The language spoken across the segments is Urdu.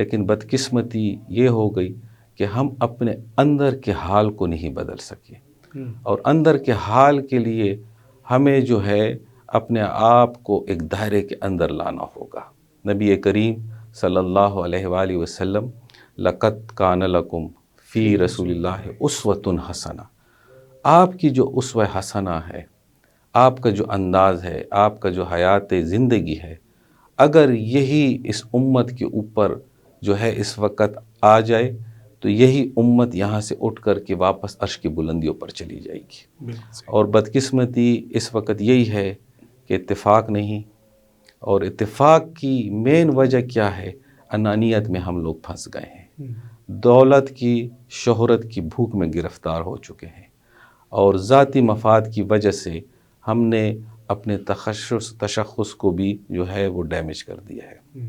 لیکن بدقسمتی یہ ہو گئی کہ ہم اپنے اندر کے حال کو نہیں بدل سکے، اور اندر کے حال کے لیے ہمیں جو ہے اپنے آپ کو ایک دائرے کے اندر لانا ہوگا۔ نبی کریم صلی اللہ علیہ وآلہ وسلم لقد کان لکم فی رسول اللہ اسوۃ حسنہ، آپ کی جو اسوہ حسنہ ہے، آپ کا جو انداز ہے، آپ کا جو حیات زندگی ہے، اگر یہی اس امت کے اوپر جو ہے اس وقت آ جائے تو یہی امت یہاں سے اٹھ کر کے واپس عرش کی بلندیوں پر چلی جائے گی۔ اور بدقسمتی اس وقت یہی ہے کہ اتفاق نہیں، اور اتفاق کی مین وجہ کیا ہے؟ انانیت میں ہم لوگ پھنس گئے ہیں، دولت کی، شہرت کی بھوک میں گرفتار ہو چکے ہیں، اور ذاتی مفاد کی وجہ سے ہم نے اپنے تشخص کو بھی جو ہے وہ ڈیمیج کر دیا ہے۔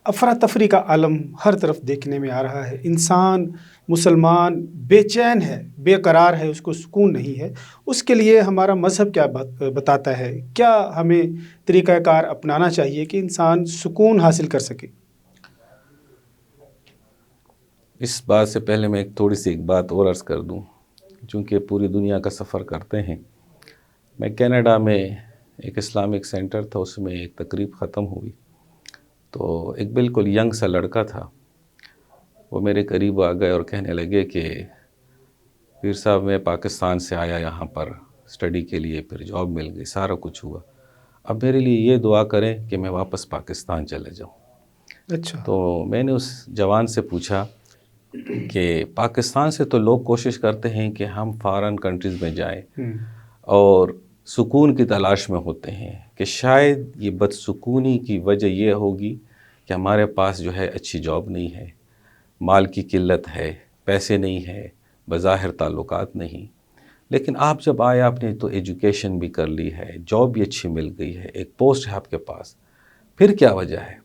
افراتفری کا عالم ہر طرف دیکھنے میں آ رہا ہے، انسان مسلمان بے چین ہے، بے قرار ہے، اس کو سکون نہیں ہے۔ اس کے لیے ہمارا مذہب کیا بتاتا ہے؟ کیا ہمیں طریقہ کار اپنانا چاہیے کہ انسان سکون حاصل کر سکے؟ اس بات سے پہلے میں تھوڑی سی ایک بات اور عرض کر دوں، چونکہ پوری دنیا کا سفر کرتے ہیں۔ میں کینیڈا میں ایک اسلامک سینٹر تھا، اس میں ایک تقریب ختم ہوئی، تو ایک بالکل ینگ سا لڑکا تھا، وہ میرے قریب آ گئے اور کہنے لگے کہ پیر صاحب میں پاکستان سے آیا یہاں پر اسٹڈی کے لیے، پھر جاب مل گئی، سارا کچھ ہوا، اب میرے لیے یہ دعا کریں کہ میں واپس پاکستان چلے جاؤں۔ اچھا۔ تو میں نے اس جوان سے پوچھا کہ پاکستان سے تو لوگ کوشش کرتے ہیں کہ ہم فارن کنٹریز میں جائیں اور سکون کی تلاش میں ہوتے ہیں، کہ شاید یہ بدسکونی کی وجہ یہ ہوگی کہ ہمارے پاس جو ہے اچھی جاب نہیں ہے، مال کی قلت ہے، پیسے نہیں ہے، بظاہر تعلقات نہیں، لیکن آپ جب آئے، آپ نے تو ایجوکیشن بھی کر لی ہے، جاب بھی اچھی مل گئی ہے، ایک پوسٹ ہے آپ کے پاس، پھر کیا وجہ ہے؟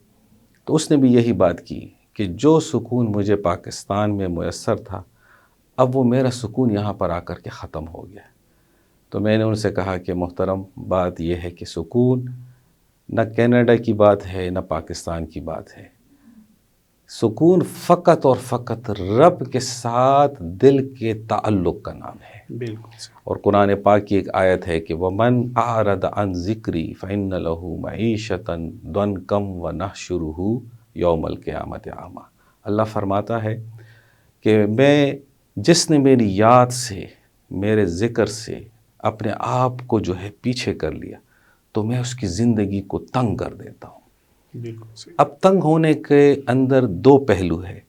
تو اس نے بھی یہی بات کی کہ جو سکون مجھے پاکستان میں میسر تھا، اب وہ میرا سکون یہاں پر آ کر کے ختم ہو گیا۔ تو میں نے ان سے کہا کہ محترم، بات یہ ہے کہ سکون نہ کینیڈا کی بات ہے نہ پاکستان کی بات ہے، سکون فقط اور فقط رب کے ساتھ دل کے تعلق کا نام ہے۔ بالکل۔ اور قرآن پاک کی ایک آیت ہے کہ وَمَنْ أَعْرَضَ عَنْ ذِكْرِي فَإِنَّ لَهُ مَعِيشَةً ضَنْكًا وَنَحْشُرُهُ يَوْمَ الْقِيَامَةِ أَعْمَىٰ۔ اللہ فرماتا ہے کہ جس نے میری یاد سے، میرے ذکر سے اپنے آپ کو جو ہے پیچھے کر لیا، تو میں اس کی زندگی کو تنگ کر دیتا ہوں۔ بالکل صحیح۔ اب تنگ ہونے کے اندر دو پہلو ہے،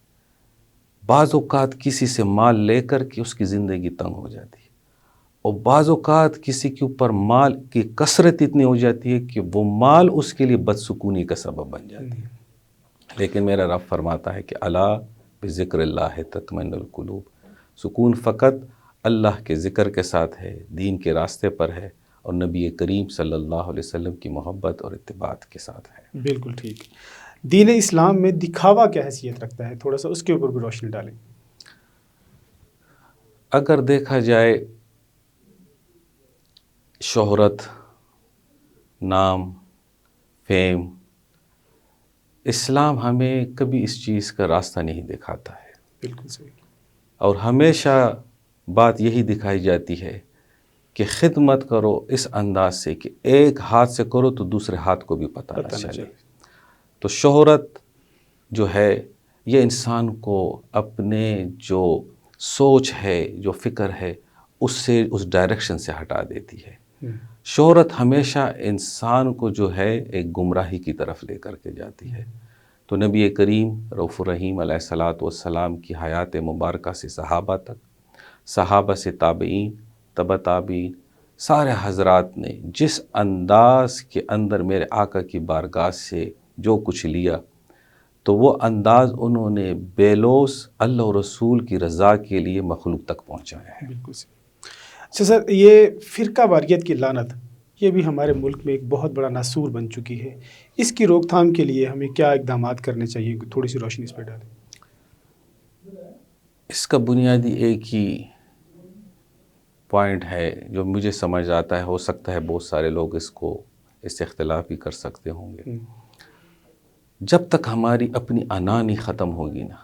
بعض اوقات کسی سے مال لے کر کے اس کی زندگی تنگ ہو جاتی ہے، اور بعض اوقات کسی کے اوپر مال کی کثرت اتنی ہو جاتی ہے کہ وہ مال اس کے لیے بدسکونی کا سبب بن جاتی ہے۔ لیکن میرا رب فرماتا ہے کہ الا بذکر اللہ تطمئن القلوب، سکون فقط اللہ کے ذکر کے ساتھ ہے، دین کے راستے پر ہے، اور نبی کریم صلی اللہ علیہ وسلم کی محبت اور اتباع کے ساتھ ہے۔ بالکل ٹھیک۔ دین اسلام میں دکھاوا کیا حیثیت رکھتا ہے؟ تھوڑا سا اس کے اوپر بھی روشنی ڈالیں۔ اگر دیکھا جائے، شہرت، نام، فیم، اسلام ہمیں کبھی اس چیز کا راستہ نہیں دکھاتا ہے۔ بالکل صحیح۔ اور ہمیشہ بات یہی دکھائی جاتی ہے کہ خدمت کرو اس انداز سے کہ ایک ہاتھ سے کرو تو دوسرے ہاتھ کو بھی پتہ نہ چلے۔ تو شہرت جو ہے یہ انسان کو اپنے جو سوچ ہے، جو فکر ہے، اس ڈائریکشن سے ہٹا دیتی ہے۔ شہرت ہمیشہ انسان کو جو ہے ایک گمراہی کی طرف لے کر کے جاتی ہے۔ تو نبی کریم رؤوف الرحیم علیہ الصلاۃ والسلام کی حیات مبارکہ سے صحابہ تک، صحابہ سے تابعین، تبع تابعین، سارے حضرات نے جس انداز کے اندر میرے آقا کی بارگاہ سے جو کچھ لیا، تو وہ انداز انہوں نے بے لوث اللہ و رسول کی رضا کے لیے مخلوق تک پہنچایا ہے۔ بالکل صحیح۔ اچھا سر، یہ فرقہ واریت کی لعنت، یہ بھی ہمارے ملک میں ایک بہت بڑا ناسور بن چکی ہے۔ اس کی روک تھام کے لیے ہمیں کیا اقدامات کرنے چاہیے؟ تھوڑی سی روشنی اس پہ ڈالیں۔ اس کا بنیادی ایک ہی پوائنٹ ہے جو مجھے سمجھ آتا ہے، ہو سکتا ہے بہت سارے لوگ اس سے اختلاف بھی کر سکتے ہوں گے۔ جب تک ہماری اپنی انا نہیں ختم ہوگی نا،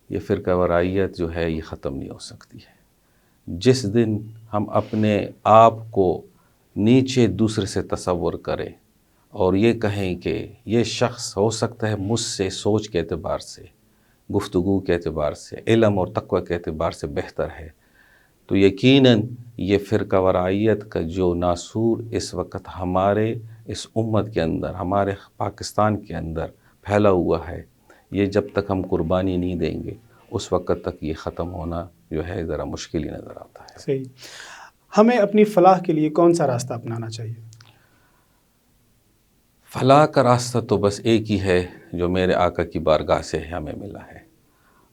یہ فرقہ وارائیت جو ہے یہ ختم نہیں ہو سکتی ہے۔ جس دن ہم اپنے آپ کو نیچے دوسرے سے تصور کریں اور یہ کہیں کہ یہ شخص ہو سکتا ہے مجھ سے سوچ کے اعتبار سے، گفتگو کے اعتبار سے، علم اور تقوی کے اعتبار سے بہتر ہے، تو یقیناً یہ فرقہ وارائیت کا جو ناسور اس وقت ہمارے اس امت کے اندر، ہمارے پاکستان کے اندر پھیلا ہوا ہے، یہ جب تک ہم قربانی نہیں دیں گے اس وقت تک یہ ختم ہونا جو ہے ذرا مشکل ہی نظر آتا ہے۔ صحیح۔ ہمیں اپنی فلاح کے لیے کون سا راستہ اپنانا چاہیے؟ فلاح کا راستہ تو بس ایک ہی ہے جو میرے آقا کی بارگاہ سے ہمیں ملا ہے،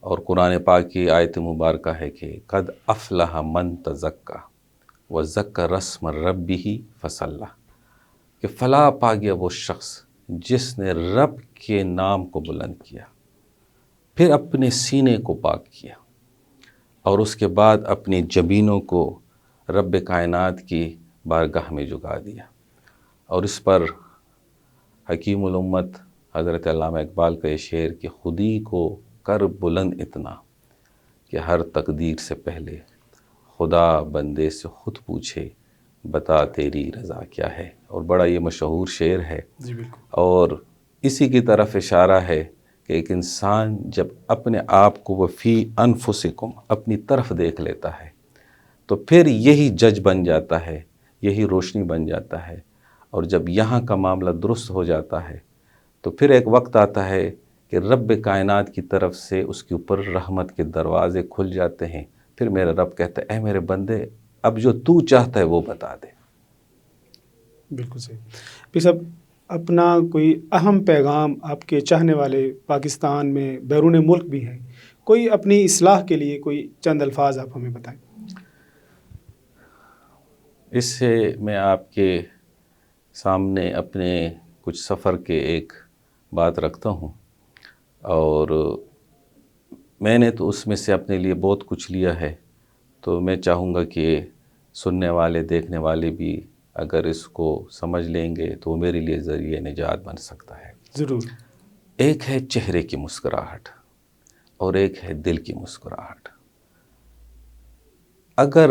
اور قرآن پاک کی آیت مبارکہ ہے کہ قد افلح من تزکا وذکر اسم ربہ فصلی، کہ فلاح پا گیا وہ شخص جس نے رب کے نام کو بلند کیا، پھر اپنے سینے کو پاک کیا، اور اس کے بعد اپنی جبینوں کو رب کائنات کی بارگاہ میں جھکا دیا۔ اور اس پر حکیم الامت حضرت علامہ اقبال کا یہ شعر کہ خودی کو کر بلند اتنا کہ ہر تقدیر سے پہلے خدا بندے سے خود پوچھے بتا تیری رضا کیا ہے، اور بڑا یہ مشہور شعر ہے۔ جی بالکل۔ اور اسی کی طرف اشارہ ہے کہ ایک انسان جب اپنے آپ کو وفی انفسکم اپنی طرف دیکھ لیتا ہے تو پھر یہی جج بن جاتا ہے، یہی روشنی بن جاتا ہے، اور جب یہاں کا معاملہ درست ہو جاتا ہے تو پھر ایک وقت آتا ہے کہ رب کائنات کی طرف سے اس کے اوپر رحمت کے دروازے کھل جاتے ہیں، پھر میرا رب کہتا ہے اے میرے بندے اب جو تو چاہتا ہے وہ بتا دے۔ بالکل صحیح۔ پھر صاحب، اپنا کوئی اہم پیغام آپ کے چاہنے والے پاکستان میں بیرون ملک بھی ہیں، کوئی اپنی اصلاح کے لیے کوئی چند الفاظ آپ ہمیں بتائیں۔ اس سے میں آپ کے سامنے اپنے کچھ سفر کے ایک بات رکھتا ہوں، اور میں نے تو اس میں سے اپنے لیے بہت کچھ لیا ہے، تو میں چاہوں گا کہ سننے والے دیکھنے والے بھی اگر اس کو سمجھ لیں گے تو وہ میرے لیے ذریعہ نجات بن سکتا ہے۔ ضرور۔ ایک ہے چہرے کی مسکراہٹ اور ایک ہے دل کی مسکراہٹ۔ اگر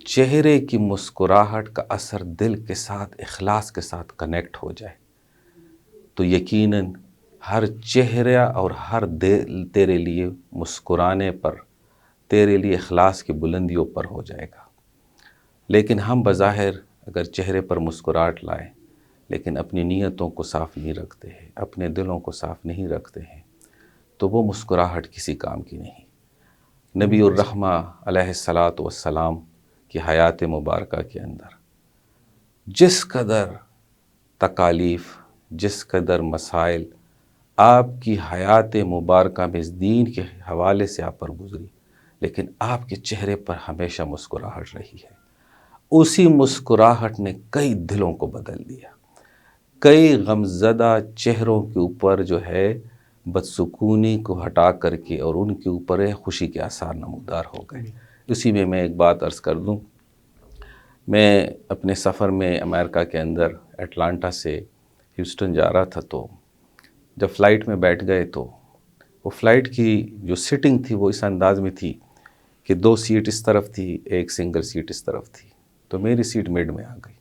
چہرے کی مسکراہٹ کا اثر دل کے ساتھ اخلاص کے ساتھ کنیکٹ ہو جائے تو یقیناً ہر چہرہ اور ہر دل تیرے لیے مسکرانے پر، تیرے لیے اخلاص کی بلندیوں پر ہو جائے گا۔ لیکن ہم بظاہر اگر چہرے پر مسکراہٹ لائیں لیکن اپنی نیتوں کو صاف نہیں رکھتے ہیں، اپنے دلوں کو صاف نہیں رکھتے ہیں، تو وہ مسکراہٹ کسی کام کی نہیں۔ نبی الرحمہ علیہ الصلاۃ والسلام کی حیات مبارکہ کے اندر جس قدر تکالیف، جس قدر مسائل آپ کی حیات مبارکہ میں اس دین کے حوالے سے آپ پر گزری، لیکن آپ کے چہرے پر ہمیشہ مسکراہٹ رہی ہے۔ اسی مسکراہٹ نے کئی دلوں کو بدل دیا، کئی غمزدہ چہروں کے اوپر جو ہے بدسکونی کو ہٹا کر کے اور ان کے اوپر خوشی کے آثار نمودار ہو گئے۔ اسی میں ایک بات عرض کر دوں، میں اپنے سفر میں امریکہ کے اندر اٹلانٹا سے ہیوسٹن جا رہا تھا، تو جب فلائٹ میں بیٹھ گئے تو وہ فلائٹ کی جو سٹنگ تھی وہ اس انداز میں تھی کہ 2 سیٹ اس طرف تھی، ایک سنگل سیٹ اس طرف تھی، تو میری سیٹ مڈ میں آ گئی۔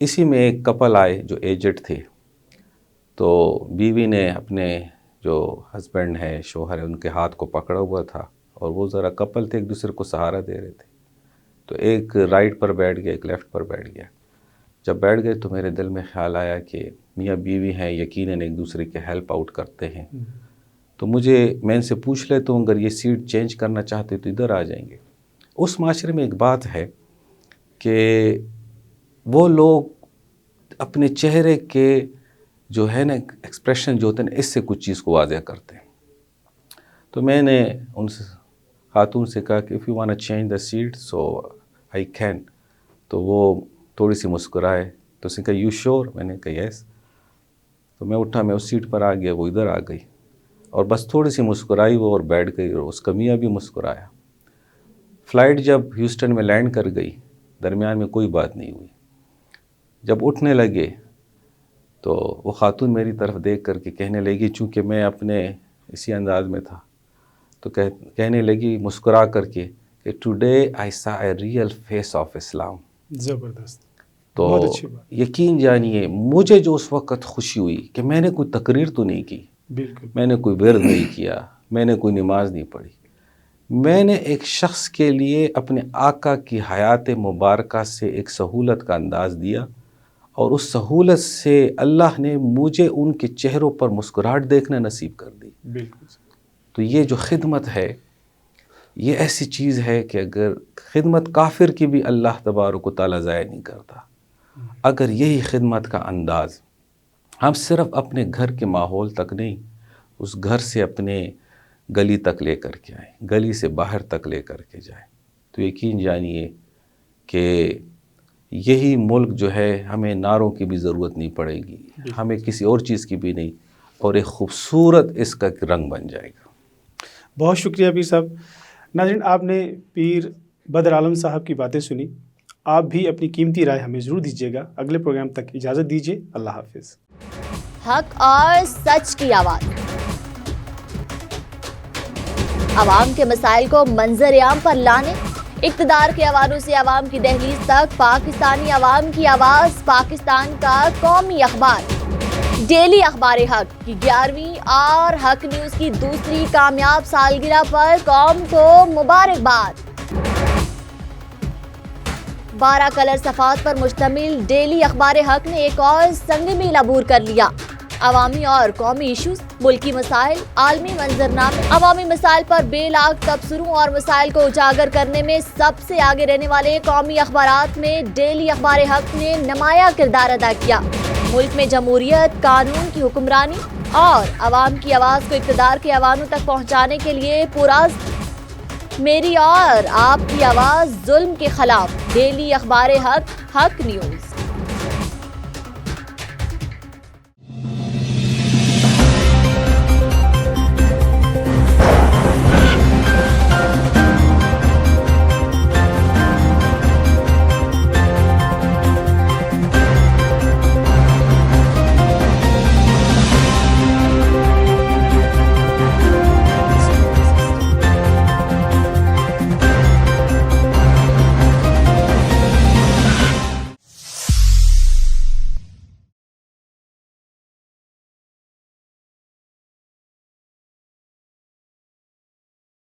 اسی میں ایک کپل آئے جو ایجڈ تھے، تو بیوی نے اپنے جو ہسبینڈ ہے، شوہر ہے، ان کے ہاتھ کو پکڑا ہوا تھا، اور وہ ذرا کپل تھے، ایک دوسرے کو سہارا دے رہے تھے، تو ایک رائٹ پر بیٹھ گیا، ایک لیفٹ پر بیٹھ گیا۔ جب بیٹھ گئے تو میرے دل میں خیال آیا کہ میاں بیوی ہیں، یقیناً ایک دوسرے کے ہیلپ آؤٹ کرتے ہیں، تو میں ان سے پوچھ لیتا ہوں اگر یہ سیٹ چینج کرنا چاہتے تو ادھر آ جائیں گے۔ اس معاشرے میں ایک بات ہے کہ وہ لوگ اپنے چہرے کے جو ہے نا ایکسپریشن جو ہوتے ہیں اس سے کچھ چیز کو واضح کرتے ہیں۔ تو میں نے ان خاتون سے کہا کہ if you want to change the seat so I can، تو وہ تھوڑی سی مسکرائے، تو اس نے کہا you sure؟ میں نے کہا yes۔ تو میں اٹھا، میں اس سیٹ پر آ گیا، وہ ادھر آ گئی، اور بس تھوڑی سی مسکرائی وہ اور بیٹھ گئی، اور اس کا میاں بھی مسکرایا۔ فلائٹ جب ہیوسٹن میں لینڈ کر گئی، درمیان میں کوئی بات نہیں ہوئی۔ جب اٹھنے لگے تو وہ خاتون میری طرف دیکھ کر کے کہنے لگی، چونکہ میں اپنے اسی انداز میں تھا، تو کہنے لگی مسکرا کر کے کہ ٹوڈے آئی سا اے ریئل فیس آف اسلام. زبردست. تو بہت اچھی بات. یقین جانیے مجھے جو اس وقت خوشی ہوئی کہ میں نے کوئی تقریر تو نہیں کی، بالکل. میں نے کوئی ورد نہیں کیا، میں نے کوئی نماز نہیں پڑھی، میں نے ایک شخص کے لیے اپنے آقا کی حیات مبارکہ سے ایک سہولت کا انداز دیا، اور اس سہولت سے اللہ نے مجھے ان کے چہروں پر مسکراہٹ دیکھنا نصیب کر دی. بالکل. تو یہ جو خدمت ہے یہ ایسی چیز ہے کہ اگر خدمت کافر کی بھی اللہ تبارک و تعالیٰ ضائع نہیں کرتا. اگر یہی خدمت کا انداز ہم صرف اپنے گھر کے ماحول تک نہیں، اس گھر سے اپنے گلی تک لے کر کے آئیں، گلی سے باہر تک لے کر کے جائیں، تو یقین جانیے کہ یہی ملک جو ہے ہمیں نعروں کی بھی ضرورت نہیں پڑے گی، ہمیں کسی اور چیز کی بھی نہیں، اور ایک خوبصورت اس کا رنگ بن جائے گا. بہت شکریہ پیر صاحب. ناظرین، آپ نے پیر بدر عالم صاحب کی باتیں سنی. آپ بھی اپنی قیمتی رائے ہمیں ضرور دیجیے گا. اگلے پروگرام تک اجازت دیجیے. اللہ حافظ. حق اور سچ کی آواز، عوام کے مسائل کو منظر عام پر لانے، اقتدار کے حوالوں سے عوام کی دہلیز تک پاکستانی عوام کی آواز. پاکستان کا قومی اخبار ڈیلی اخبار حق کی 11ویں اور حق نیوز کی دوسری کامیاب سالگرہ پر قوم کو مبارکباد. 12 کلر صفحات پر مشتمل ڈیلی اخبار حق نے ایک اور سنگ میل عبور کر لیا. عوامی اور قومی ایشوز، ملکی مسائل، عالمی منظرنامے، عوامی مسائل پر بے لاگ تبصروں اور مسائل کو اجاگر کرنے میں سب سے آگے رہنے والے قومی اخبارات میں ڈیلی اخبار حق نے نمایاں کردار ادا کیا. ملک میں جمہوریت، قانون کی حکمرانی اور عوام کی آواز کو اقتدار کے ایوانوں تک پہنچانے کے لیے پرعزم میری اور آپ کی آواز ظلم کے خلاف ڈیلی اخبار حق، حق نیوز.